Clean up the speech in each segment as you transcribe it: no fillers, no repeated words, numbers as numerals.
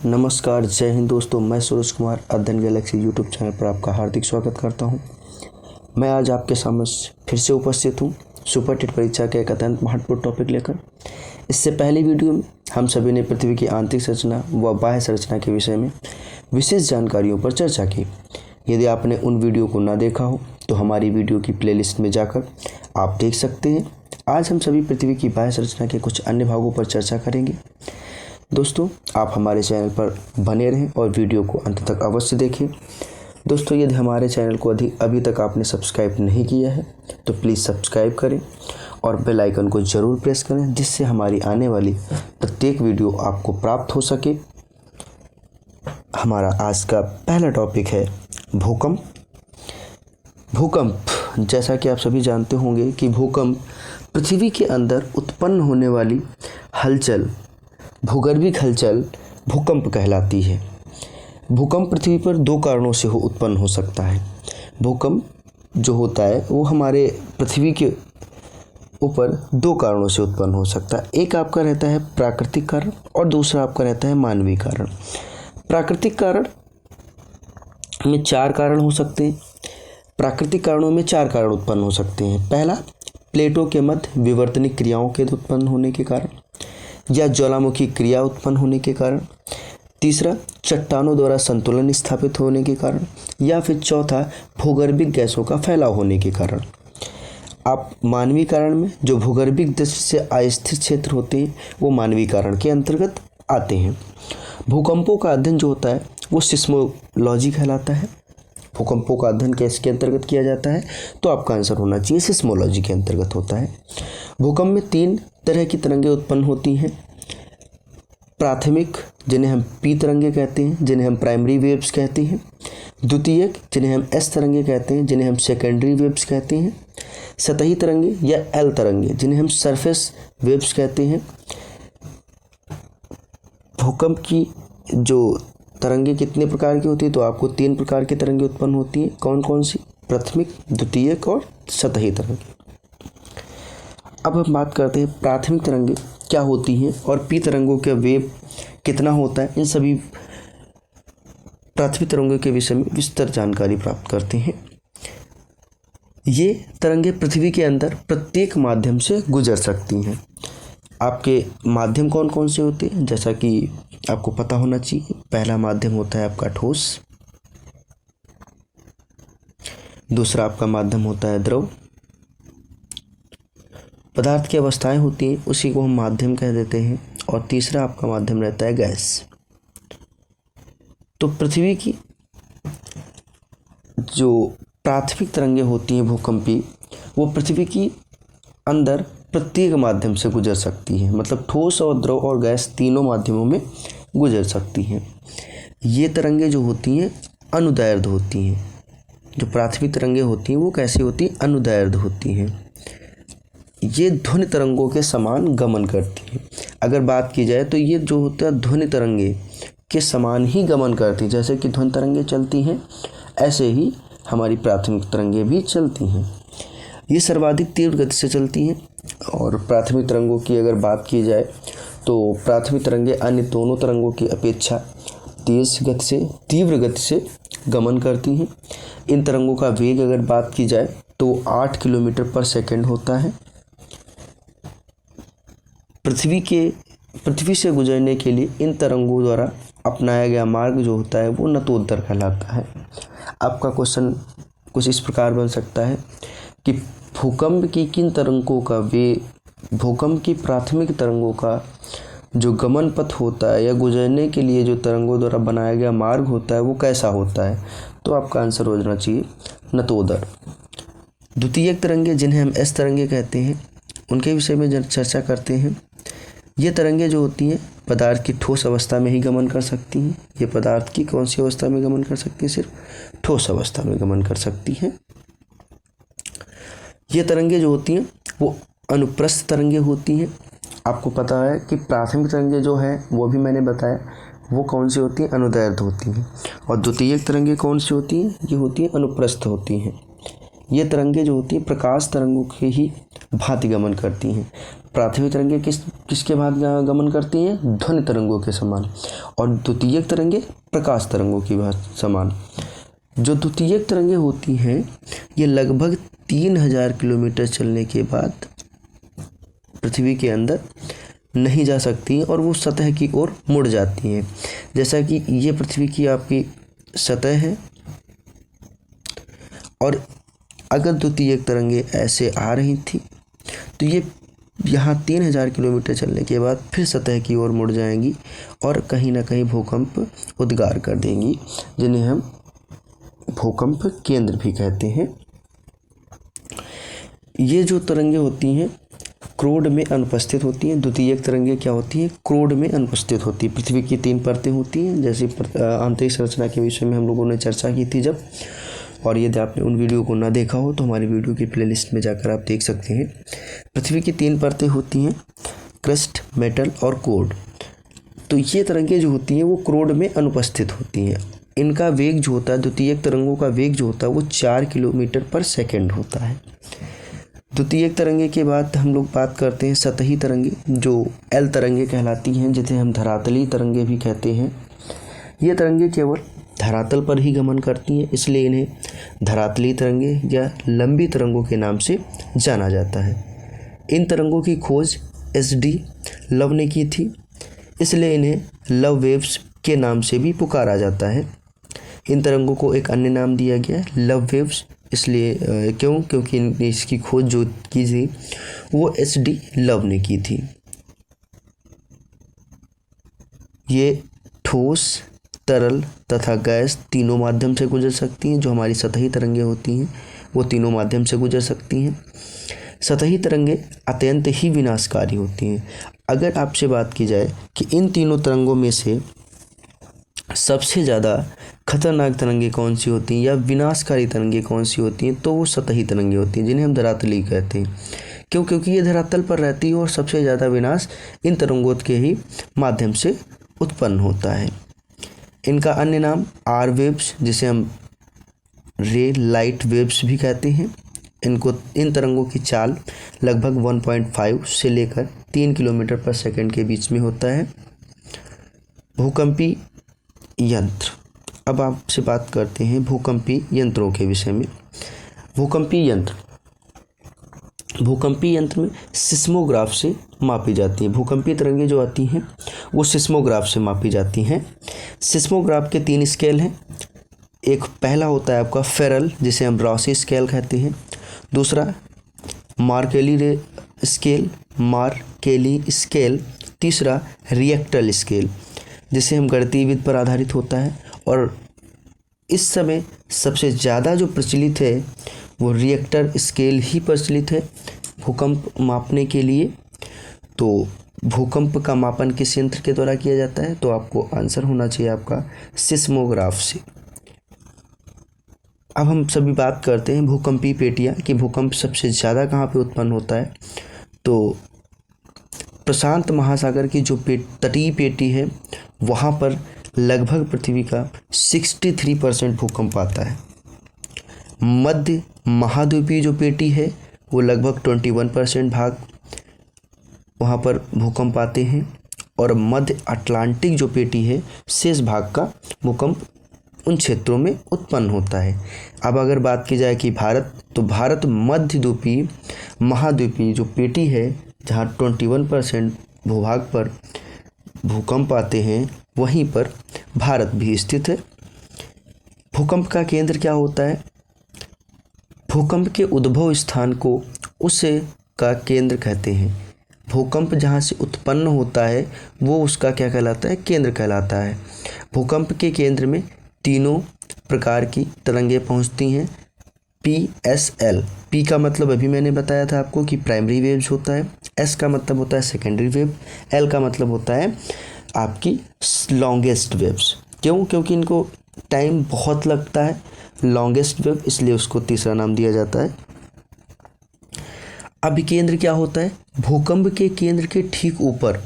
नमस्कार, जय हिंद दोस्तों। मैं सूरज कुमार अध्ययन गैलेक्सी यूट्यूब चैनल पर आपका हार्दिक स्वागत करता हूं। मैं आज आपके सामने फिर से उपस्थित हूं सुपर टेट परीक्षा के एक अत्यंत महत्वपूर्ण टॉपिक लेकर। इससे पहले वीडियो में हम सभी ने पृथ्वी की आंतरिक संरचना व बाह्य संरचना के विषय में विशेष जानकारियों पर चर्चा की। यदि आपने उन वीडियो को ना देखा हो तो हमारी वीडियो की प्लेलिस्ट में जाकर आप देख सकते हैं। आज हम सभी पृथ्वी की बाह्य संरचना के कुछ अन्य भागों पर चर्चा करेंगे। दोस्तों, आप हमारे चैनल पर बने रहें और वीडियो को अंत तक अवश्य देखें। दोस्तों, यदि हमारे चैनल को अभी तक आपने सब्सक्राइब नहीं किया है तो प्लीज़ सब्सक्राइब करें और बेल आइकन को ज़रूर प्रेस करें, जिससे हमारी आने वाली प्रत्येक वीडियो आपको प्राप्त हो सके। हमारा आज का पहला टॉपिक है भूकंप। भूकंप, जैसा कि आप सभी जानते होंगे कि भूकंप पृथ्वी के अंदर उत्पन्न होने वाली हलचल, भूगर्भिक हलचल भूकंप कहलाती है। भूकंप पृथ्वी पर दो कारणों से उत्पन्न हो सकता है। भूकंप जो होता है वो हमारे पृथ्वी के ऊपर दो कारणों से उत्पन्न हो सकता है। एक आपका रहता है प्राकृतिक कारण और दूसरा आपका रहता है मानवीय कारण। प्राकृतिक कारण में चार कारण हो सकते हैं। प्राकृतिक कारणों में चार कारण उत्पन्न हो सकते हैं। पहला, प्लेटों के मध्य विवर्तनिक क्रियाओं के उत्पन्न होने के कारण या ज्वालामुखी क्रिया उत्पन्न होने के कारण। तीसरा, चट्टानों द्वारा संतुलन स्थापित होने के कारण। या फिर चौथा, भूगर्भिक गैसों का फैलाव होने के कारण। आप मानवीय कारण में जो भूगर्भिक दृष्टि से अस्थिर क्षेत्र होते हैं वो मानवीय कारण के अंतर्गत आते हैं। भूकंपों का अध्ययन जो होता है वो सिस्मोलॉजी कहलाता है। भूकंपों का अध्ययन किसके अंतर्गत किया जाता है? तो आपका आंसर होना चाहिए सिस्मोलॉजी के अंतर्गत होता है। भूकंप में तीन तरह की तरंगें उत्पन्न होती हैं। प्राथमिक, जिन्हें हम पी तरंगे कहते हैं, जिन्हें हम प्राइमरी वेव्स कहते हैं। द्वितीयक, जिन्हें हम एस तरंगे कहते हैं, जिन्हें हम सेकेंडरी वेव्स कहते हैं। सतही तरंगे या एल तरंगे, जिन्हें हम सरफेस वेव्स कहते हैं। भूकंप की जो तरंगे कितने प्रकार की होती है? तो आपको तीन प्रकार की तरंगे उत्पन्न होती हैं। कौन कौन सी? प्राथमिक, द्वितीयक और सतही तरंगे। अब हम बात करते हैं प्राथमिक तरंगे क्या होती हैं और पी तरंगों का वेव कितना होता है। इन सभी प्राथमिक तरंगों के विषय में विस्तृत जानकारी प्राप्त करते हैं। ये तरंगे पृथ्वी के अंदर प्रत्येक माध्यम से गुजर सकती हैं। आपके माध्यम कौन कौन से होते हैं, जैसा कि आपको पता होना चाहिए। पहला माध्यम होता है आपका ठोस, दूसरा आपका माध्यम होता है द्रव, पदार्थ की अवस्थाएं होती हैं उसी को हम माध्यम कह देते हैं, और तीसरा आपका माध्यम रहता है गैस। तो पृथ्वी की जो प्राथमिक तरंगें होती हैं भूकंपी, वो पृथ्वी की अंदर प्रत्येक माध्यम से गुजर सकती हैं। मतलब ठोस और द्रव और गैस तीनों माध्यमों में गुजर सकती हैं। ये तरंगें जो होती हैं अनुदैर्ध्य होती हैं। जो प्राथमिक तरंगें होती हैं वो कैसी होती हैं? अनुदैर्ध्य होती हैं। ये ध्वनि तरंगों के समान गमन करती हैं। अगर बात की जाए तो ये जो होता है ध्वनि तरंगे के समान ही गमन करती हैं। जैसे कि ध्वनि तरंगे चलती हैं ऐसे ही हमारी प्राथमिक तरंगे भी चलती हैं। ये सर्वाधिक तीव्र गति से चलती हैं। और प्राथमिक तरंगों की अगर बात की जाए तो प्राथमिक तरंगे अन्य दोनों तरंगों की अपेक्षा तेज गति से, तीव्र गति से गमन करती हैं। इन तरंगों का वेग अगर बात की जाए तो 8 किलोमीटर पर सेकंड होता है। पृथ्वी से गुजरने के लिए इन तरंगों द्वारा अपनाया गया मार्ग जो होता है वो नतोदर कहलाता है। आपका क्वेश्चन कुछ इस प्रकार बन सकता है कि भूकंप की किन तरंगों का भूकंप की प्राथमिक तरंगों का जो गमन पथ होता है या गुजरने के लिए जो तरंगों द्वारा बनाया गया मार्ग होता है वो कैसा होता है? तो आपका आंसर हो जाना चाहिए नतोदर। द्वितीयक तरंगे, जिन्हें हम एस तरंगे कहते हैं, उनके विषय में चर्चा करते हैं। ये तरंगे जो होती हैं पदार्थ की ठोस अवस्था में ही गमन कर सकती हैं। ये पदार्थ की कौन सी अवस्था में गमन कर सकती हैं? सिर्फ ठोस अवस्था में गमन कर सकती हैं। ये तरंगे जो होती हैं वो अनुप्रस्थ तरंगे होती हैं। आपको पता है कि प्राथमिक तरंगे जो है वो भी मैंने बताया वो कौन सी होती हैं? अनुदैर्ध्य होती हैं। और द्वितीयक तरंगे कौन सी होती हैं? ये होती हैं अनुप्रस्थ होती हैं। ये तरंगे जो होती हैं प्रकाश तरंगों के ही भांति गमन करती हैं। प्राथमिक तरंगे किसके भांति गमन करती हैं? ध्वनि तरंगों के समान। और द्वितीयक तरंगे प्रकाश तरंगों की भांति समान। जो द्वितीयक तरंगे होती हैं ये लगभग 3000 किलोमीटर चलने के बाद पृथ्वी के अंदर नहीं जा सकती हैं और वो सतह की ओर मुड़ जाती हैं। जैसा कि ये पृथ्वी की आपकी सतह है और अगर द्वितीयक तरंगे ऐसे आ रही थी तो ये यहाँ 3000 किलोमीटर चलने के बाद फिर सतह की ओर मुड़ जाएंगी और कहीं ना कहीं भूकंप उद्गार कर देंगी, जिन्हें हम भूकंप केंद्र भी कहते हैं। ये जो तरंगे होती हैं क्रोड में अनुपस्थित होती हैं। द्वितीयक तरंगे क्या होती हैं? क्रोड में अनुपस्थित होती है। पृथ्वी की 3 परतें होती हैं, जैसे आंतरिक संरचना के विषय में हम लोगों ने चर्चा की थी जब, और यदि आपने उन वीडियो को ना देखा हो तो हमारी वीडियो की प्लेलिस्ट में जाकर आप देख सकते हैं। पृथ्वी की 3 परतें होती हैं, क्रस्ट, मेटल और कोर। तो ये तरंगे जो होती हैं वो क्रोड में अनुपस्थित होती हैं। इनका वेग जो होता है, द्वितीयक तरंगों का वेग जो होता है वो 4 किलोमीटर पर सेकेंड होता है। द्वितीयक तरंगे के बाद हम लोग बात करते हैं सतही तरंगे, जो एल तरंगे कहलाती हैं, जिसे हम धरातली तरंगे भी कहते हैं। ये तरंगे केवल धरातल पर ही गमन करती हैं, इसलिए इन्हें धरातली तरंगे या लंबी तरंगों के नाम से जाना जाता है। इन तरंगों की खोज SD लव ने की थी, इसलिए इन्हें लव वेव्स के नाम से भी पुकारा जाता है। इन तरंगों को एक अन्य नाम दिया गया है लव वेव्स, इसलिए क्योंकि इसकी खोज जो की थी वो SD लव ने की थी। ये ठोस, तरल तथा गैस तीनों माध्यम से गुजर सकती हैं। जो हमारी सतही तरंगे होती हैं वो तीनों माध्यम से गुजर सकती हैं। सतही तरंगे अत्यंत ही विनाशकारी होती हैं। अगर आपसे बात की जाए कि इन तीनों तरंगों में से सबसे ज़्यादा खतरनाक तरंगे कौन सी होती हैं या विनाशकारी तरंगे कौन सी होती हैं, तो वो सतही तरंगे होती हैं, जिन्हें हम धरातली कहते हैं। क्योंकि ये धरातल पर रहती है और सबसे ज़्यादा विनाश इन तरंगों के ही माध्यम से उत्पन्न होता है। इनका अन्य नाम आर वेव्स, जिसे हम रे लाइट वेव्स भी कहते हैं। इन तरंगों की चाल लगभग 1.5 से लेकर 3 किलोमीटर पर सेकंड के बीच में होता है। भूकंपी यंत्र। अब आपसे बात करते हैं भूकंपी यंत्रों के विषय में। भूकंपी यंत्र में सिस्मोग्राफ से मापी जाती है। भूकंपीय तरंगे जो आती हैं वो सिस्मोग्राफ से मापी जाती हैं। सिस्मोग्राफ के 3 स्केल हैं। एक पहला होता है आपका फेरल, जिसे हम रॉसी स्केल कहते हैं। दूसरा मार्केली स्केल। तीसरा रिएक्टल स्केल, जिसे हम गणितीय विधि पर आधारित होता है। और इस समय सबसे ज़्यादा जो प्रचलित है वो रिएक्टर स्केल ही प्रचलित है भूकंप मापने के लिए। तो भूकंप का मापन किस यंत्र के द्वारा किया जाता है? तो आपको आंसर होना चाहिए आपका सिस्मोग्राफ से। अब हम सभी बात करते हैं भूकंपी पेटियाँ कि भूकंप सबसे ज़्यादा कहाँ पे उत्पन्न होता है। तो प्रशांत महासागर की जो तटीय पेटी है वहाँ पर लगभग पृथ्वी का 63% भूकंप आता है। मध्य महाद्वीपीय जो पेटी है वो लगभग 21% भाग वहाँ पर भूकंप आते हैं। और मध्य अटलांटिक जो पेटी है शेष भाग का भूकंप उन क्षेत्रों में उत्पन्न होता है। अब अगर बात की जाए कि भारत, तो भारत मध्यद्वीपीय महाद्वीपीय जो पेटी है जहाँ 21% भूभाग पर भूकंप आते हैं वहीं पर भारत भी स्थित है। भूकंप का केंद्र क्या होता है? भूकंप के उद्भव स्थान को उस का केंद्र कहते हैं। भूकंप जहाँ से उत्पन्न होता है वो उसका क्या कहलाता है? केंद्र कहलाता है। भूकंप के केंद्र में तीनों प्रकार की तरंगे पहुँचती हैं। PSL, P का मतलब अभी मैंने बताया था आपको कि प्राइमरी वेव्स होता है, S का मतलब होता है सेकेंडरी वेव, L का मतलब होता है आपकी लॉन्गेस्ट वेव्स। क्योंकि इनको टाइम बहुत लगता है, लॉन्गेस्ट वेव, इसलिए उसको तीसरा नाम दिया जाता है। अभिकेंद्र क्या होता है? भूकंप के केंद्र के ठीक ऊपर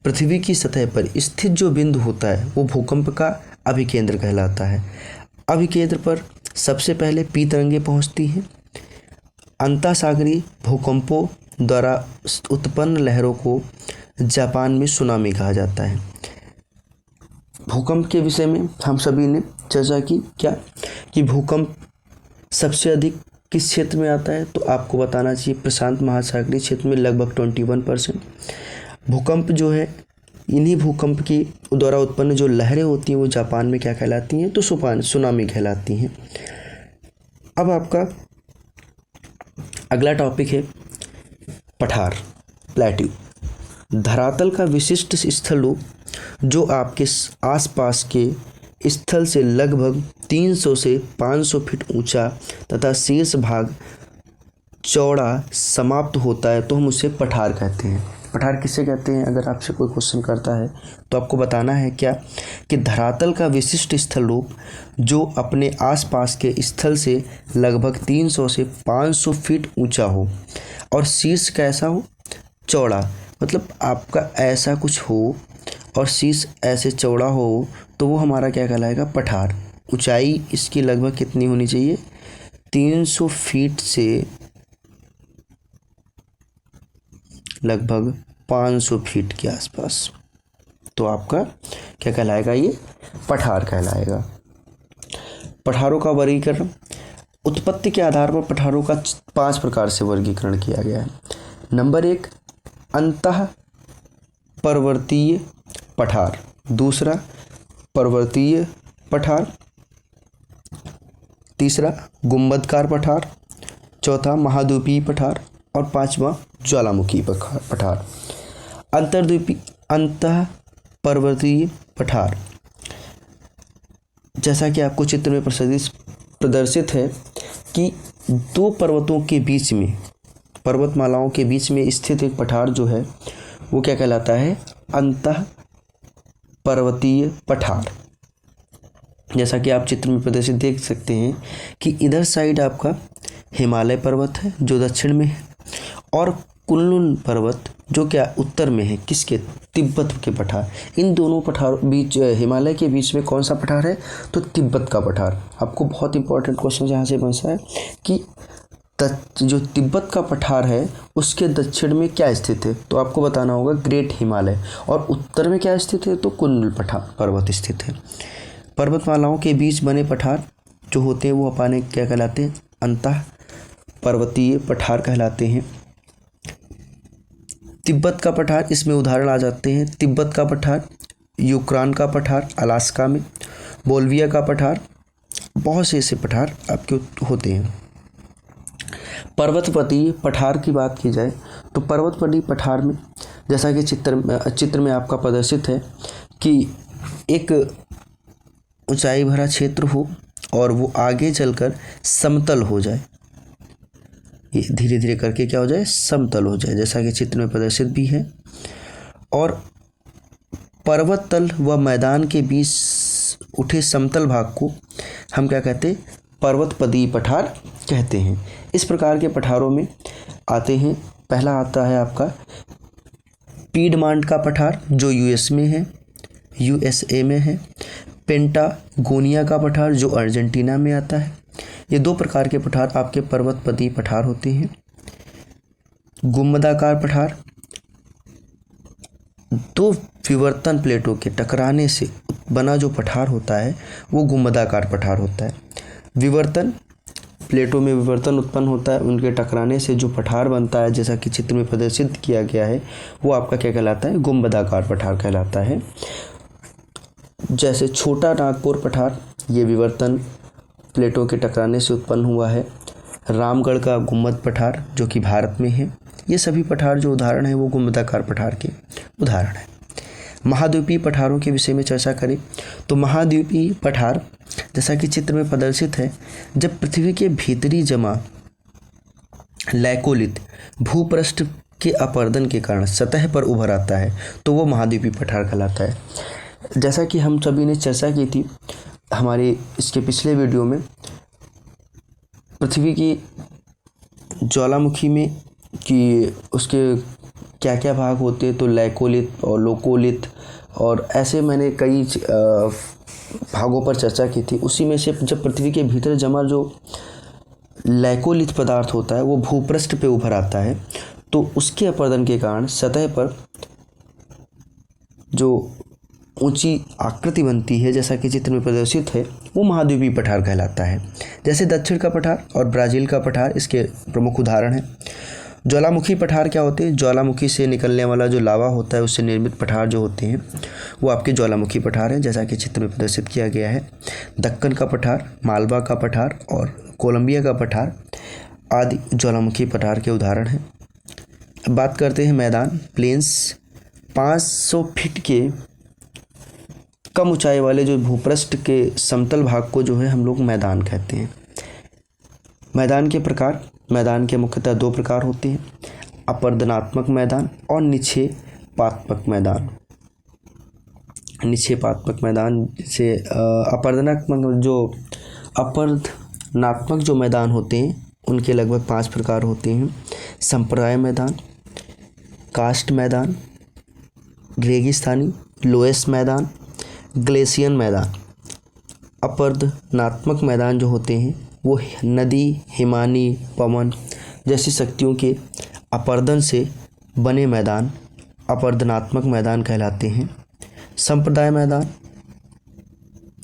पृथ्वी की सतह पर स्थित जो बिंदु होता है वो भूकंप का अभिकेंद्र कहलाता है। अभिकेंद्र पर सबसे पहले P तरंगे पहुंचती हैं। अंतःसागरीय भूकंपों द्वारा उत्पन्न लहरों को जापान में सुनामी कहा जाता है। भूकंप के विषय में हम सभी ने चर्चा की क्या कि भूकंप सबसे अधिक किस क्षेत्र में आता है, तो आपको बताना चाहिए प्रशांत महासागरीय क्षेत्र में लगभग 21%। भूकंप जो है, इन्हीं भूकंप की द्वारा उत्पन्न जो लहरें होती हैं वो जापान में क्या कहलाती हैं, तो सुनामी कहलाती हैं। अब आपका अगला टॉपिक है पठार, प्लेट्यू। धरातल का विशिष्ट स्थल रूप जो आपके आसपास के स्थल से लगभग 300 से 500 फीट ऊंचा तथा शीर्ष भाग चौड़ा समाप्त होता है, तो हम उसे पठार कहते हैं। पठार किसे कहते हैं? अगर आपसे कोई क्वेश्चन करता है तो आपको बताना है क्या कि धरातल का विशिष्ट स्थल रूप जो अपने आसपास के स्थल से लगभग 300 से 500 फीट ऊंचा हो और शीर्ष कैसा हो? चौड़ा। मतलब आपका ऐसा कुछ हो और शीर्ष ऐसे चौड़ा हो तो वो हमारा क्या कहलाएगा? पठार। ऊंचाई इसकी लगभग कितनी होनी चाहिए? 300 फीट से लगभग 500 फीट के आसपास, तो आपका क्या कहलाएगा? ये पठार कहलाएगा। पठारों का वर्गीकरण, उत्पत्ति के आधार पर पठारों का 5 प्रकार से वर्गीकरण किया गया है। नंबर 1 अंतः पर्वतीय पठार, दूसरा पर्वतीय पठार, तीसरा गुंबदकार पठार, चौथा महाद्वीपीय पठार और पांचवा ज्वालामुखी पठार। अंतः पर्वतीय पठार, जैसा कि आपको चित्र में प्रदर्शित है कि दो पर्वतों के बीच में, पर्वतमालाओं के बीच में स्थित एक पठार जो है वो क्या कहलाता है? अंतः पर्वतीय पठार। जैसा कि आप चित्र में प्रदर्शित देख सकते हैं कि इधर साइड आपका हिमालय पर्वत है जो दक्षिण में है और कुनलुन पर्वत जो क्या उत्तर में है, किसके? तिब्बत के पठार। इन दोनों पठार बीच, हिमालय के बीच में कौन सा पठार है? तो तिब्बत का पठार। आपको बहुत इंपॉर्टेंट क्वेश्चन यहाँ से बनता है कि जो तिब्बत का पठार है उसके दक्षिण में क्या स्थित है, तो आपको बताना होगा ग्रेट हिमालय, और उत्तर में क्या स्थित है? तो कुनलुन पठार पर्वत स्थित है। पर्वतमालाओं के बीच बने पठार जो होते हैं वो अपने क्या कहलाते हैं? अंतः पर्वतीय पठार कहलाते हैं। तिब्बत का पठार, इसमें उदाहरण आ जाते हैं तिब्बत का पठार, यूक्रेन का पठार अलास्का में, बोल्विया का पठार, बहुत से ऐसे पठार आपके होते हैं। पर्वतपति पठार की बात की जाए तो पर्वतपति पठार में जैसा कि चित्र में आपका प्रदर्शित है कि एक ऊंचाई भरा क्षेत्र हो और वो आगे चलकर समतल हो जाए, ये धीरे धीरे करके क्या हो जाए? समतल हो जाए, जैसा कि चित्र में प्रदर्शित भी है। और पर्वत तल व मैदान के बीच उठे समतल भाग को हम क्या कहते हैं? पर्वतपदी पठार कहते हैं। इस प्रकार के पठारों में आते हैं, पहला आता है आपका पीडमांट का पठार जो यूएसए में है, पेंटागोनिया का पठार जो अर्जेंटीना में आता है। ये 2 प्रकार के पठार आपके पर्वतपदी पठार होते हैं। गुंबदाकार पठार, 2 विवर्तन प्लेटों के टकराने से बना जो पठार होता है वो गुंबदाकार पठार होता है। विवर्तन प्लेटों में विवर्तन उत्पन्न होता है, उनके टकराने से जो पठार बनता है जैसा कि चित्र में प्रदर्शित किया गया है वो आपका क्या कहलाता है? गुंबदाकार पठार कहलाता है। जैसे छोटा नागपुर पठार, ये विवर्तन प्लेटों के टकराने से उत्पन्न हुआ है। रामगढ़ का गुंबद पठार जो कि भारत में है। ये सभी पठार जो उदाहरण है वो गुंबदाकार पठार के उदाहरण है। महाद्वीपीय पठारों के विषय में चर्चा करें तो महाद्वीपीय पठार जैसा कि चित्र में प्रदर्शित है, जब पृथ्वी के भीतरी जमा लैकोलित भूपृष्ठ के अपर्दन के कारण सतह पर उभर आता है तो वो महाद्वीपीय पठार कहलाता है। जैसा कि हम सभी ने चर्चा की थी हमारे इसके पिछले वीडियो में, पृथ्वी की ज्वालामुखी में कि उसके क्या क्या भाग होते हैं, तो लैकोलित और लोकोलित और ऐसे मैंने कई भागों पर चर्चा की थी। उसी में से जब पृथ्वी के भीतर जमा जो लैकोलिथ पदार्थ होता है वो भूपृष्ठ पे उभर आता है, तो उसके अपर्दन के कारण सतह पर जो ऊंची आकृति बनती है, जैसा कि चित्र में प्रदर्शित है, वो महाद्वीपीय पठार कहलाता है। जैसे दक्षिण का पठार और ब्राज़ील का पठार इसके प्रमुख उदाहरण हैं। ज्वालामुखी पठार क्या होते हैं? ज्वालामुखी से निकलने वाला जो लावा होता है उससे निर्मित पठार जो होते हैं वो आपके ज्वालामुखी पठार हैं, जैसा कि चित्र में प्रदर्शित किया गया है। दक्कन का पठार, मालवा का पठार और कोलंबिया का पठार आदि ज्वालामुखी पठार के उदाहरण हैं। अब बात करते हैं मैदान, प्लेन्स। 500 फीट के कम ऊंचाई वाले जो भूपृष्ठ के समतल भाग को जो है हम लोग मैदान कहते हैं। मैदान के प्रकार, मैदान के मुख्यतः 2 प्रकार होते हैं, अपर्दनात्मक मैदान और निक्षेपात्मक मैदान। निक्षेपात्मक मैदान से अपर्दनात्मक जो मैदान होते हैं उनके लगभग 5 प्रकार होते हैं। संप्रदाय मैदान, कास्ट मैदान, रेगिस्तानी, लोएस मैदान, ग्लेशियन मैदान। अपर्दनात्मक मैदान जो होते हैं वो नदी, हिमानी, पवन जैसी शक्तियों के अपर्दन से बने मैदान अपर्दनात्मक मैदान कहलाते हैं। संप्रदाय मैदान,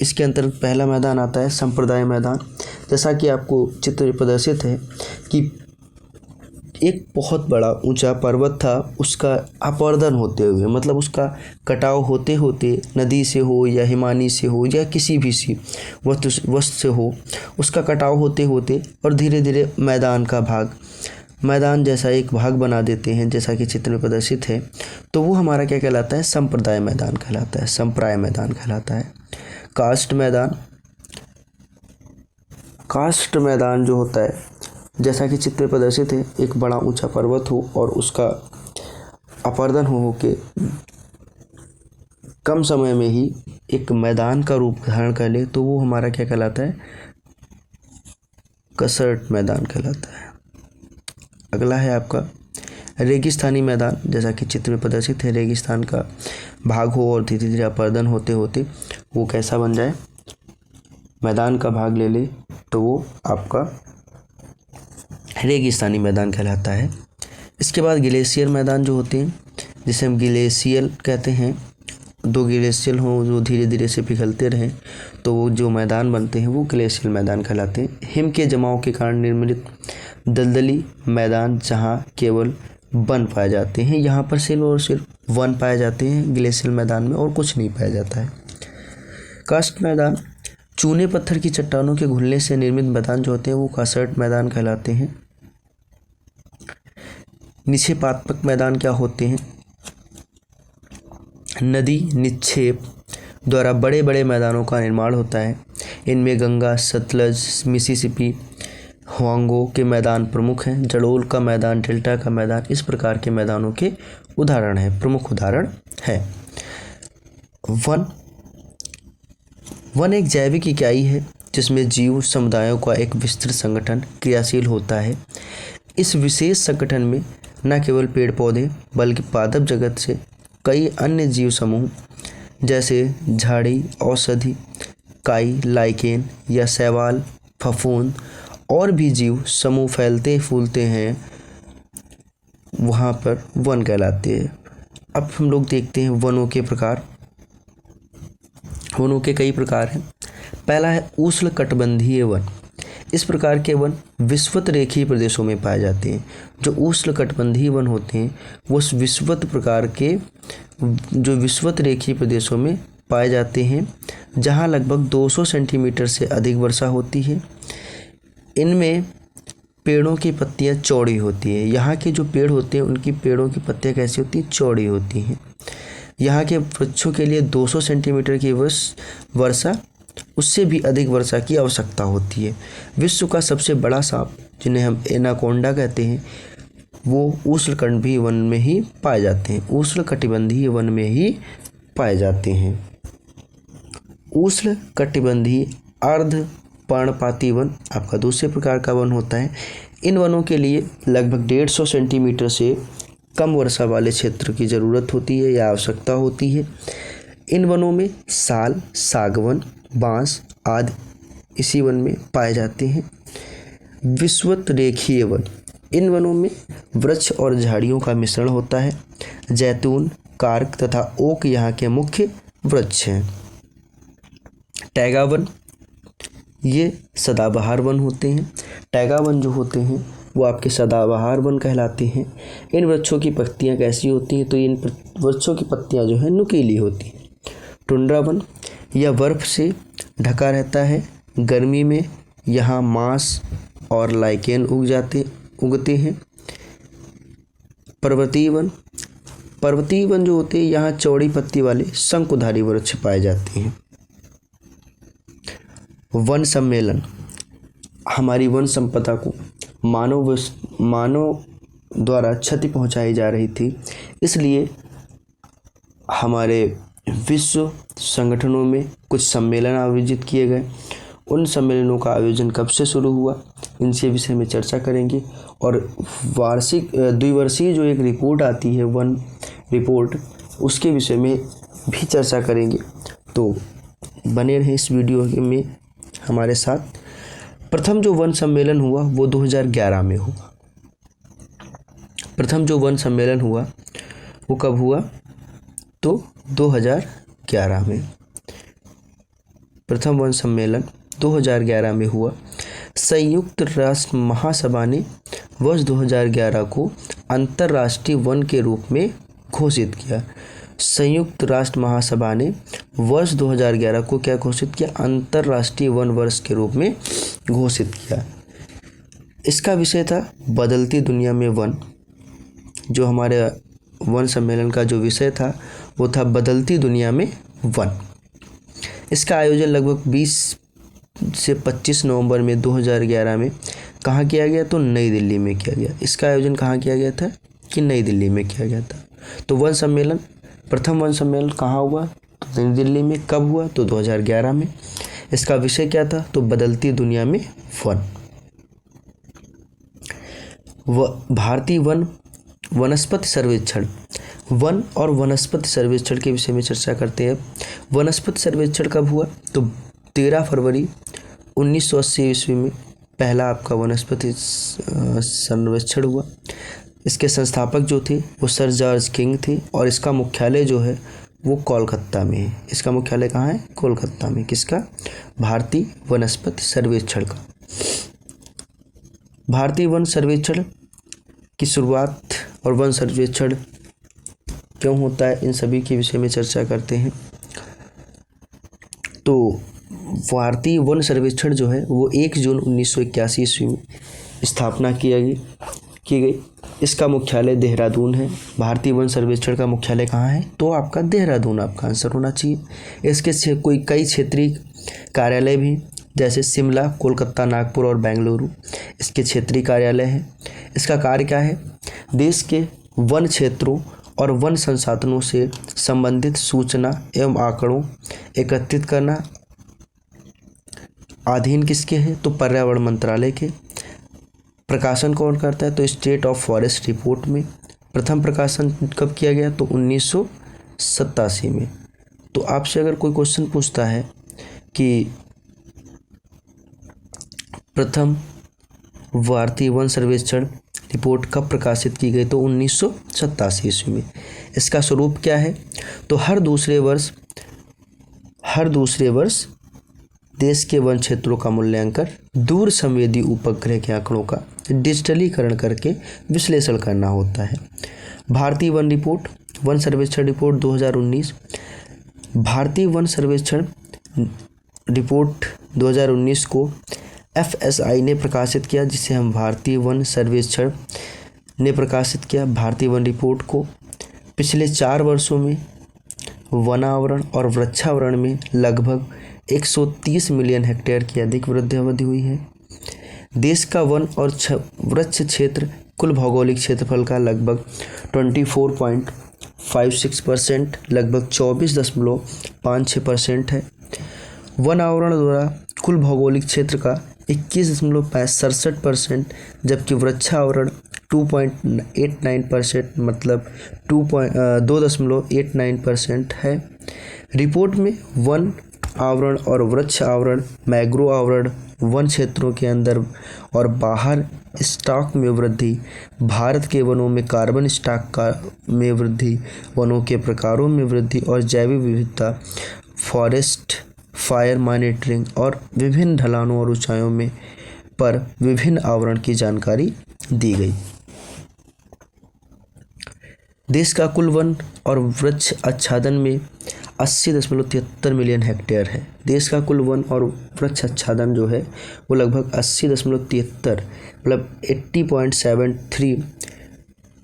इसके अंतर्गत पहला मैदान आता है संप्रदाय मैदान। जैसा कि आपको चित्र में प्रदर्शित है कि एक बहुत बड़ा ऊंचा पर्वत था, उसका अपर्दन होते हुए, मतलब उसका कटाव होते होते नदी से हो या हिमानी से हो या किसी भी सी वस्तु से हो, उसका कटाव होते होते और धीरे धीरे मैदान जैसा एक भाग बना देते हैं, जैसा कि चित्र में प्रदर्शित है, तो वो हमारा क्या कहलाता है? संप्रदाय मैदान कहलाता है, संप्राय मैदान कहलाता है। कास्ट मैदान, कास्ट मैदान जो होता है, जैसा कि चित्र में प्रदर्शित है, एक बड़ा ऊंचा पर्वत हो और उसका अपर्दन हो के कम समय में ही एक मैदान का रूप धारण कर ले, तो वो हमारा क्या कहलाता है? कसर्ट मैदान कहलाता है। अगला है आपका रेगिस्तानी मैदान। जैसा कि चित्र में प्रदर्शित है, रेगिस्तान का भाग हो और धीरे धीरे अपर्दन होते होते वो कैसा बन जाए? मैदान का भाग ले ले, तो वो आपका रेगिस्तानी मैदान कहलाता है। इसके बाद ग्लेशियर मैदान जो होते हैं, जिसे हम ग्लेशियल कहते हैं, 2 ग्लेशियर हों जो धीरे धीरे से पिघलते रहें, तो वो जो मैदान बनते हैं वो ग्लेशियल मैदान कहलाते हैं। हिम के जमाव के कारण निर्मित दलदली मैदान जहाँ केवल वन पाए जाते हैं, यहाँ पर सिर्फ और सिर्फ वन पाए जाते हैं ग्लेशियल मैदान में, और कुछ नहीं पाया जाता है। कास्ट मैदान, चूने पत्थर की चट्टानों के घुलने से निर्मित मैदान जो होते हैं वो कासर्ट मैदान कहलाते हैं। निक्षेपात्मक मैदान क्या होते हैं? नदी निक्षेप द्वारा बड़े बड़े मैदानों का निर्माण होता है। इनमें गंगा, सतलज, मिसिसिपी, हुआंगो के मैदान प्रमुख हैं। जड़ोल का मैदान, डेल्टा का मैदान, इस प्रकार के मैदानों के उदाहरण हैं, प्रमुख उदाहरण है। वन एक जैविक इकाई है जिसमें जीव समुदायों का एक विस्तृत संगठन क्रियाशील होता है। इस विशेष संगठन में न केवल पेड़ पौधे बल्कि पादप जगत से कई अन्य जीव समूह जैसे झाड़ी, औषधि, काई, लाइकेन या शैवाल, फफूंद और भी जीव समूह फैलते फूलते हैं, वहाँ पर वन कहलाते हैं। अब हम लोग देखते हैं वनों के प्रकार। वनों के कई प्रकार हैं। पहला है उष्णकटिबंधीय वन। इस प्रकार के वन विषुवत रेखीय प्रदेशों में पाए जाते हैं। जो उष्णकटिबंधीय वन होते हैं वो विषुवत प्रकार के जो विषुवत रेखीय प्रदेशों में पाए जाते हैं, जहाँ लगभग 200 सेंटीमीटर से अधिक वर्षा होती है। इनमें पेड़ों की पत्तियाँ चौड़ी होती है। यहाँ के जो पेड़ होते हैं उनकी पेड़ों की पत्तियाँ कैसी होती हैं? चौड़ी होती हैं। यहाँ के वृक्षों के लिए 200 सेंटीमीटर की वर्षा, उससे भी अधिक वर्षा की आवश्यकता होती है। विश्व का सबसे बड़ा सांप, जिन्हें हम एनाकोंडा कहते हैं, वो उष्णकटिबंधीय वन में ही पाए जाते हैं। उष्णकटिबंधीय वन में ही पाए जाते हैं। उष्णकटिबंधीय अर्ध पर्णपाती वन आपका दूसरे प्रकार का वन होता है। इन वनों के लिए लगभग 150 सेंटीमीटर से कम वर्षा वाले क्षेत्र की ज़रूरत होती है या आवश्यकता होती है। इन वनों में साल, सागवन, बांस आदि इसी वन में पाए जाते हैं। विषुवत रेखीय वन, इन वनों में वृक्ष और झाड़ियों का मिश्रण होता है। जैतून, कार्क तथा ओक यहाँ के मुख्य वृक्ष हैं। टैगा वन, ये सदाबहार वन होते हैं। टैगा वन जो होते हैं वो आपके सदाबहार वन कहलाते हैं। इन वृक्षों की पत्तियाँ कैसी होती हैं, तो इन वृक्षों की पत्तियाँ जो है नुकीली होती हैं। टुंड्रा वन, यह बर्फ से ढका रहता है। गर्मी में यहाँ मांस और लाइकेन उगते हैं। पर्वतीय वन, पर्वतीय वन जो होते हैं यहाँ चौड़ी पत्ती वाले शंकुधारी वृक्ष पाए जाते हैं। वन सम्मेलन, हमारी वन संपदा को मानव द्वारा क्षति पहुंचाई जा रही थी, इसलिए हमारे विश्व संगठनों में कुछ सम्मेलन आयोजित किए गए। उन सम्मेलनों का आयोजन कब से शुरू हुआ, इनसे विषय में चर्चा करेंगे। और वार्षिक द्विवर्षीय जो एक रिपोर्ट आती है वन रिपोर्ट, उसके विषय में भी चर्चा करेंगे। तो बने रहें इस वीडियो में हमारे साथ। प्रथम जो वन सम्मेलन हुआ वो 2011 में हुआ। प्रथम जो वन सम्मेलन हुआ वो कब हुआ, तो 2011 में। प्रथम वन सम्मेलन 2011 में हुआ। संयुक्त राष्ट्र महासभा ने वर्ष 2011 को अंतर्राष्ट्रीय वन के रूप में घोषित किया। संयुक्त राष्ट्र महासभा ने वर्ष 2011 को क्या घोषित किया, अंतर्राष्ट्रीय वन वर्ष के रूप में घोषित किया। इसका विषय था बदलती दुनिया में वन। जो हमारे वन सम्मेलन का जो विषय था वो था बदलती दुनिया में वन। इसका आयोजन लगभग 20 से 25 नवंबर में 2011 में कहाँ किया गया, तो नई दिल्ली में किया गया। इसका आयोजन कहाँ किया गया था, कि नई दिल्ली में किया गया था। तो वन सम्मेलन, प्रथम वन सम्मेलन कहाँ हुआ, तो नई दिल्ली में। कब हुआ, तो 2011 में। इसका विषय क्या था, तो बदलती दुनिया में वन। भारतीय वन वनस्पति सर्वेक्षण, वन और वनस्पति सर्वेक्षण के विषय में चर्चा करते हैं। वनस्पति सर्वेक्षण कब हुआ, तो 13 फरवरी 1980 ईस्वी में पहला आपका वनस्पति सर्वेक्षण हुआ। इसके संस्थापक जो थे वो सर जॉर्ज किंग थे और इसका मुख्यालय जो है वो कोलकाता में है। इसका मुख्यालय कहाँ है, कोलकाता में। किसका, भारतीय वनस्पति सर्वेक्षण का। भारतीय वन सर्वेक्षण की शुरुआत और वन सर्वेक्षण क्यों होता है, इन सभी के विषय में चर्चा करते हैं। तो भारतीय वन सर्वेक्षण जो है वो 1 जून 1981 ईस्वी में स्थापना की गई। इसका मुख्यालय देहरादून है। भारतीय वन सर्वेक्षण का मुख्यालय कहाँ है, तो आपका देहरादून आपका आंसर होना चाहिए। इसके कई क्षेत्रीय कार्यालय भी, जैसे शिमला, कोलकाता, नागपुर और बेंगलुरु इसके क्षेत्रीय कार्यालय हैं। इसका कार्य क्या है, देश के वन क्षेत्रों और वन संसाधनों से संबंधित सूचना एवं आंकड़ों एकत्रित करना। अधीन किसके हैं, तो पर्यावरण मंत्रालय के। प्रकाशन कौन करता है, तो स्टेट ऑफ फॉरेस्ट रिपोर्ट में। प्रथम प्रकाशन कब किया गया, तो 1987 में। तो आपसे अगर कोई क्वेश्चन पूछता है कि प्रथम भारतीय वन सर्वेक्षण रिपोर्ट कब प्रकाशित की गई, तो 1987 ईस्वी में। इसका स्वरूप क्या है, तो हर दूसरे वर्ष देश के वन क्षेत्रों का मूल्यांकन दूर संवेदी उपग्रह के आंकड़ों का डिजिटलीकरण करके विश्लेषण करना होता है। भारतीय वन रिपोर्ट, वन सर्वेक्षण रिपोर्ट 2019। भारतीय वन सर्वेक्षण रिपोर्ट 2019 को FSI ने प्रकाशित किया, जिसे हम भारतीय वन सर्वेक्षण ने प्रकाशित किया। भारतीय वन रिपोर्ट को पिछले 4 वर्षों में वनावरण और वृक्षावरण में लगभग 130 मिलियन हेक्टेयर की अधिक वृद्धि हुई है। देश का वन और वृक्ष क्षेत्र कुल भौगोलिक क्षेत्रफल का लगभग 24.56%, लगभग 24.56% है। वन आवरण द्वारा कुल भौगोलिक क्षेत्र का 21.67%, जबकि वृक्षावरण 2.89%, मतलब 2.89% है। रिपोर्ट में वन आवरण और वृक्ष आवरण, मैंग्रोव आवरण, वन क्षेत्रों के अंदर और बाहर स्टॉक में वृद्धि, भारत के वनों में कार्बन स्टॉक का में वृद्धि, वनों के प्रकारों में वृद्धि और जैव विविधता, फॉरेस्ट फायर मॉनिटरिंग और विभिन्न ढलानों और ऊंचाइयों में पर विभिन्न आवरण की जानकारी दी गई। देश का कुल वन और वृक्ष आच्छादन में 80.73 मिलियन हेक्टेयर है। देश का कुल वन और वृक्ष आच्छादन जो है वो लगभग 80.73 मतलब 80.73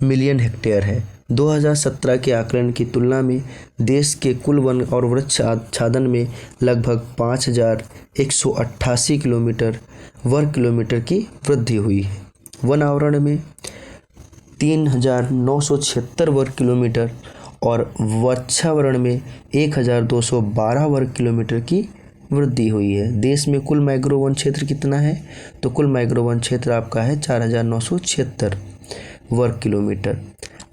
मिलियन हेक्टेयर है। 2017 के आकलन की तुलना में देश के कुल वन और वृक्ष आच्छादन में लगभग 5188 वर्ग किलोमीटर की वृद्धि हुई है। वन आवरण में 3976 वर्ग किलोमीटर और वृक्षावरण में 1212 वर्ग किलोमीटर की वृद्धि हुई है। देश में कुल मैंग्रोव वन क्षेत्र कितना है? तो कुल मैंग्रोव वन क्षेत्र आपका है 4976 वर्ग किलोमीटर।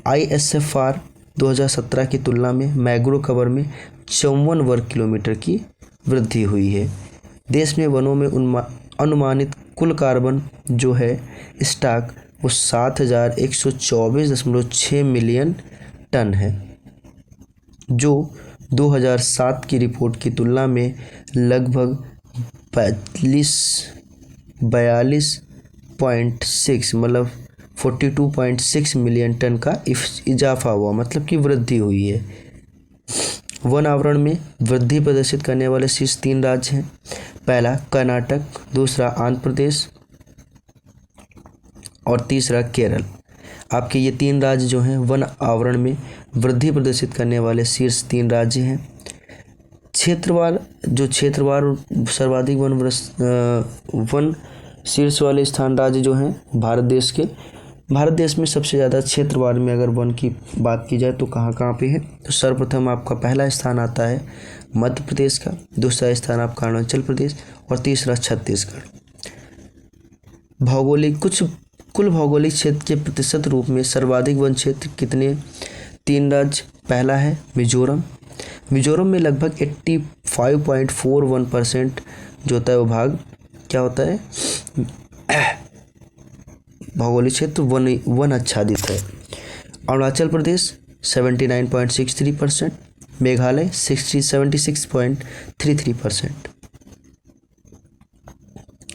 ISFR 2017 की तुलना में मैंग्रोव कवर में 54 वर्ग किलोमीटर की वृद्धि हुई है। देश में वनों में अनुमानित कुल कार्बन जो है स्टॉक वो 7124.6 मिलियन टन है, जो 2007 की रिपोर्ट की तुलना में लगभग 42.6 मतलब 42.6 मिलियन टन का इजाफा हुआ, मतलब कि वृद्धि हुई है। वन आवरण में वृद्धि प्रदर्शित करने वाले शीर्ष 3 राज्य हैं। पहला कर्नाटक, दूसरा आंध्र प्रदेश और तीसरा केरल। आपके ये 3 राज्य जो हैं वन आवरण में वृद्धि प्रदर्शित करने वाले शीर्ष 3 राज्य हैं। क्षेत्रवार सर्वाधिक वन शीर्ष वाले स्थान राज्य जो हैं भारत देश में सबसे ज़्यादा क्षेत्रवार में अगर वन की बात की जाए तो कहाँ पे है? तो सर्वप्रथम आपका पहला स्थान आता है मध्य प्रदेश का, दूसरा स्थान आपका अरुणाचल प्रदेश और तीसरा छत्तीसगढ़। कुल भौगोलिक क्षेत्र के प्रतिशत रूप में सर्वाधिक वन क्षेत्र कितने? 3 राज्य। पहला है मिजोरम में लगभग 85.41% जो होता है वो भाग क्या होता है? भौगोलिक क्षेत्र वन आच्छादित है। अरुणाचल प्रदेश 79.63%, मेघालय 76.33%।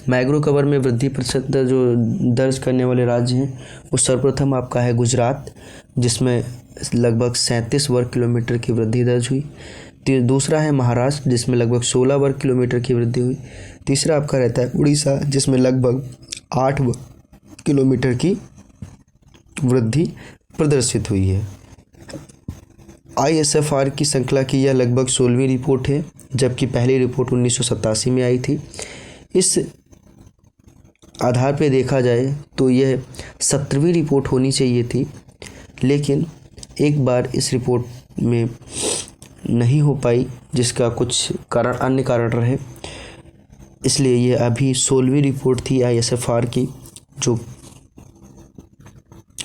मैंग्रोव कवर में वृद्धि प्रतिशत जो दर्ज करने वाले राज्य हैं वो सर्वप्रथम आपका है गुजरात, जिसमें लगभग 37 वर्ग किलोमीटर की वृद्धि दर्ज हुई। दूसरा है महाराष्ट्र, जिसमें लगभग 16 वर्ग किलोमीटर की वृद्धि हुई। तीसरा आपका रहता है उड़ीसा, जिसमें लगभग 8 वर्ग किलोमीटर की वृद्धि प्रदर्शित हुई है। ISFR की श्रृंखला की यह लगभग 16वीं रिपोर्ट है, जबकि पहली रिपोर्ट 1987 में आई थी। इस आधार पे देखा जाए तो यह 17वीं रिपोर्ट होनी चाहिए थी, लेकिन एक बार इस रिपोर्ट में नहीं हो पाई, जिसका कुछ अन्य कारण रहे, इसलिए यह अभी 16वीं रिपोर्ट थी ISFR की, जो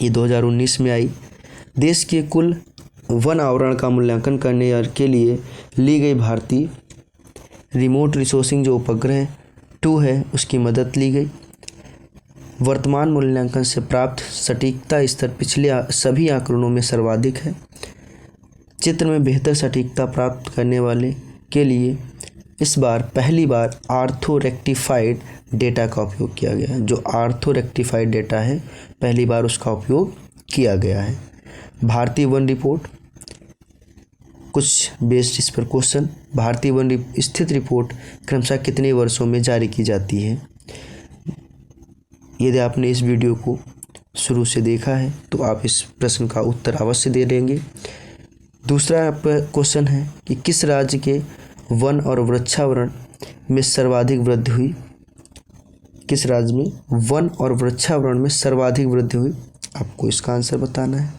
ये 2019 में आई। देश के कुल वन आवरण का मूल्यांकन करने के लिए ली गई भारतीय रिमोट रिसोर्सिंग जो उपग्रह 2 है उसकी मदद ली गई। वर्तमान मूल्यांकन से प्राप्त सटीकता स्तर पिछले सभी आंकड़ों में सर्वाधिक है। चित्र में बेहतर सटीकता प्राप्त करने वाले के लिए इस बार पहली बार आर्थो रेक्टिफाइड डेटा का उपयोग किया गया है। जो आर्थो रेक्टिफाइड डेटा है पहली बार उसका उपयोग किया गया है। भारतीय वन रिपोर्ट, कुछ बेस्ड इस पर क्वेश्चन। भारतीय वन स्थित रिपोर्ट क्रमशः कितने वर्षों में जारी की जाती है? यदि आपने इस वीडियो को शुरू से देखा है तो आप इस प्रश्न का उत्तर अवश्य दे देंगे। दूसरा क्वेश्चन है कि किस राज्य के वन और वृक्षावरण में सर्वाधिक वृद्धि हुई? किस राज्य में वन और वृक्षावरण में सर्वाधिक वृद्धि हुई? आपको इसका आंसर बताना है।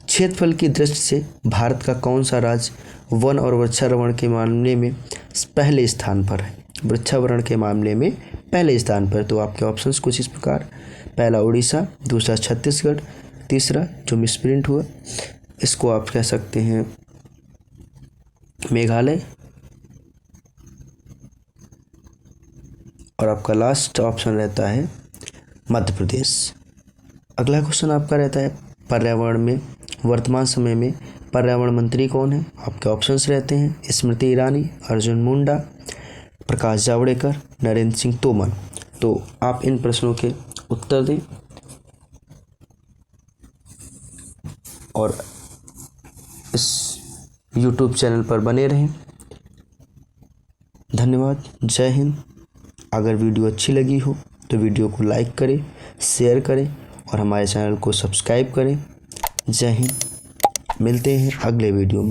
क्षेत्रफल की दृष्टि से भारत का कौन सा राज्य वन और वृक्षारोपण के मामले में पहले स्थान पर है? वृक्षारोपण के मामले में पहले स्थान पर। तो आपके ऑप्शंस कुछ इस प्रकार, पहला उड़ीसा, दूसरा छत्तीसगढ़, तीसरा जो मिसप्रिंट हुआ इसको आप कह सकते हैं मेघालय, और आपका लास्ट ऑप्शन रहता है मध्य प्रदेश। अगला क्वेश्चन आपका रहता है पर्यावरण में वर्तमान समय में पर्यावरण मंत्री कौन है। आपके ऑप्शंस रहते हैं स्मृति ईरानी, अर्जुन मुंडा, प्रकाश जावड़ेकर, नरेंद्र सिंह तोमर। तो आप इन प्रश्नों के उत्तर दें और इस YouTube चैनल पर बने रहें। धन्यवाद। जय हिंद। अगर वीडियो अच्छी लगी हो तो वीडियो को लाइक करें, शेयर करें और हमारे चैनल को सब्सक्राइब करें। जय हिंद। मिलते हैं अगले वीडियो में।